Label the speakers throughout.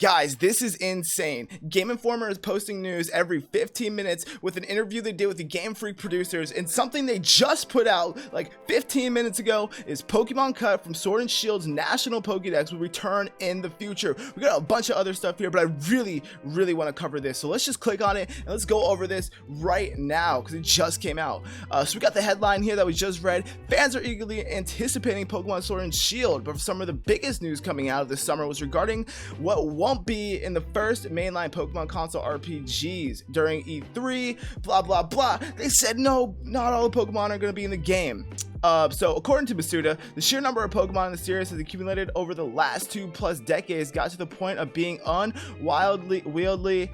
Speaker 1: Guys, this is insane. Game Informer is posting news every 15 minutes with an interview they did with the Game Freak producers, and something they just put out like 15 minutes ago is Pokemon Cut from Sword and Shield's National Pokédex will return in the future. We got a bunch of other stuff here, but I really want to cover this. So let's just click on it and let's go over this right now because it just came out. So we got the headline here that we just read. Fans are eagerly anticipating Pokemon Sword and Shield, but some of the biggest news coming out of this summer was regarding what won't be in the first mainline Pokemon console RPGs. During E3, blah blah blah, they said no, not all the Pokemon are going to be in the game. So according to Masuda, the sheer number of Pokemon in the series has accumulated over the last 2+ decades got to the point of being unwieldily.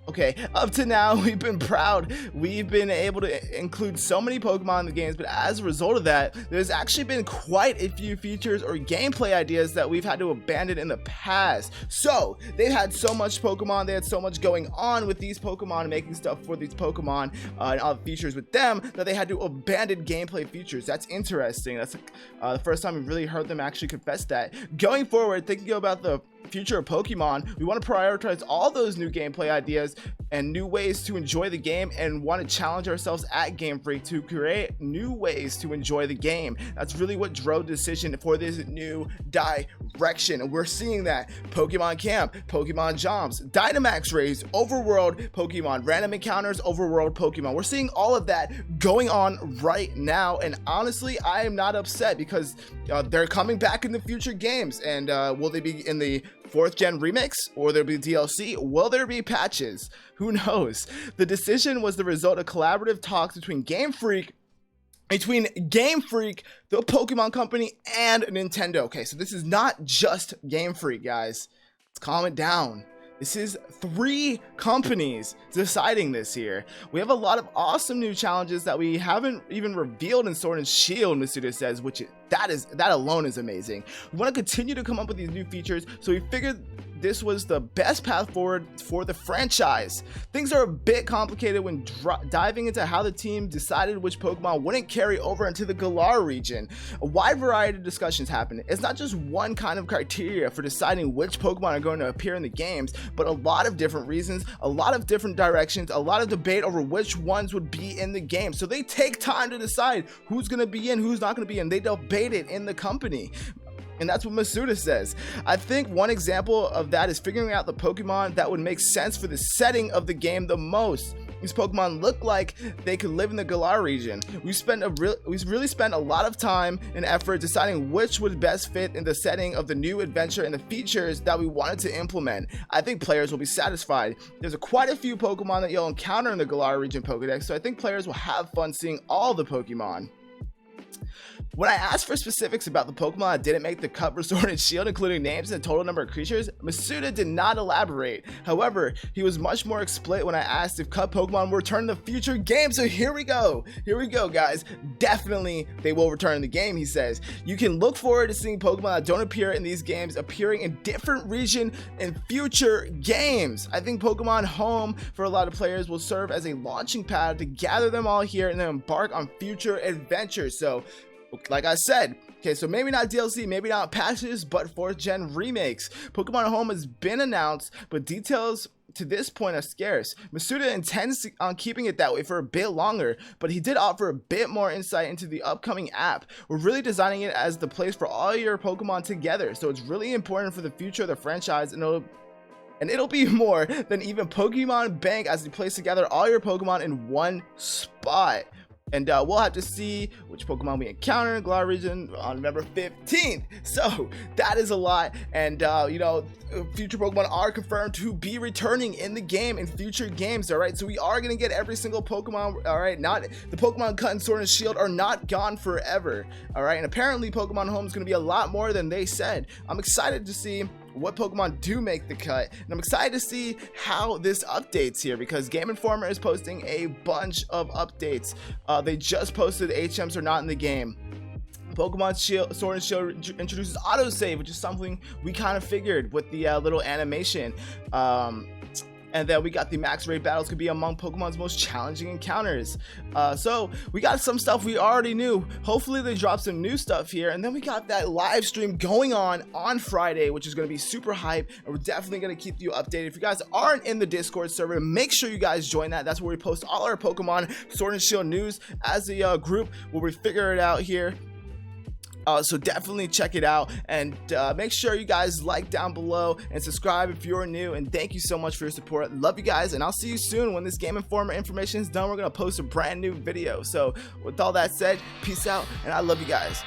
Speaker 1: Okay, up to now, we've been proud. We've been able to include so many Pokemon in the games, but as a result of that, there's actually been quite a few features or gameplay ideas that we've had to abandon in the past. So, they've had so much Pokemon, they had so much going on with these Pokemon, making stuff for these Pokemon and all the features with them, that they had to abandon gameplay features. That's interesting. That's the first time we've really heard them actually confess that. Going forward, thinking about the future of Pokemon, we want to prioritize all those new gameplay ideas and new ways to enjoy the game, and want to challenge ourselves at Game Freak to create new ways to enjoy the game. That's really what drove the decision for this new direction, and we're seeing that. Pokemon Camp, Pokemon Jobs, Dynamax Raids, Overworld Pokemon, Random Encounters, Overworld Pokemon. We're seeing all of that going on right now, and honestly, I am not upset because they're coming back in the future games. And will they be in the 4th gen remix, or there'll be DLC? Will there be patches? Who knows? The decision was the result of collaborative talks between Game Freak, the Pokemon company, and Nintendo. Okay, so this is not just Game Freak, guys. Let's calm it down. This is 3 companies deciding this here. We have a lot of awesome new challenges that we haven't even revealed in Sword and Shield, Masuda says, that alone is amazing. We want to continue to come up with these new features, so we figured this was the best path forward for the franchise. Things are a bit complicated when diving into how the team decided which Pokemon wouldn't carry over into the Galar region. A wide variety of discussions happen. It's not just one kind of criteria for deciding which Pokemon are going to appear in the games, but a lot of different reasons, a lot of different directions, a lot of debate over which ones would be in the game. So they take time to decide who's going to be in, who's not going to be in. They debate it in the company. And that's what Masuda says. I think one example of that is figuring out the Pokemon that would make sense for the setting of the game the most. These Pokemon look like they could live in the Galar region. We really spent a lot of time and effort deciding which would best fit in the setting of the new adventure and the features that we wanted to implement. I think players will be satisfied. There's quite a few Pokemon that you'll encounter in the Galar region Pokédex, so I think players will have fun seeing all the Pokemon. When I asked for specifics about the Pokemon that didn't make the cut for Sword and Shield, including names and total number of creatures, Masuda did not elaborate. However, he was much more explicit when I asked if cut Pokemon will return in the future game. So here we go, guys. Definitely they will return in the game, he says. You can look forward to seeing Pokemon that don't appear in these games appearing in different region in future games. I think Pokemon Home for a lot of players will serve as a launching pad to gather them all here and then embark on future adventures. So like I said, okay, so maybe not DLC, maybe not patches, but 4th gen remakes. Pokemon Home has been announced, but details to this point are scarce. Masuda intends on keeping it that way for a bit longer, but he did offer a bit more insight into the upcoming app. We're really designing it as the place for all your Pokemon together, so it's really important for the future of the franchise, and it'll be more than even Pokemon Bank as you place together all your Pokemon in one spot. And we'll have to see which Pokemon we encounter in Galar region on November 15th. So that is a lot. And future Pokemon are confirmed to be returning in the game in future games. All right, so we are going to get every single Pokemon. All right, not the Pokemon Cut and Sword and Shield are not gone forever. All right, and apparently Pokemon Home is going to be a lot more than they said. I'm excited to see what Pokemon do make the cut, and I'm excited to see how this updates here, because Game Informer is posting a bunch of updates. They just posted HMs are not in the game. Pokemon Sword and Shield introduces autosave, which is something we kind of figured with the little animation. And then we got the max raid battles could be among Pokemon's most challenging encounters. So we got some stuff we already knew. Hopefully they drop some new stuff here. And then we got that live stream going on Friday, which is going to be super hype. And we're definitely going to keep you updated. If you guys aren't in the Discord server, make sure you guys join that. That's where we post all our Pokemon Sword and Shield news as a group where we figure it out here. So definitely check it out, and make sure you guys like down below and subscribe if you're new. And thank you so much for your support. Love you guys, and I'll see you soon. When this Game Informer information is done, we're gonna post a brand new video. So with all that said, peace out, and I love you guys.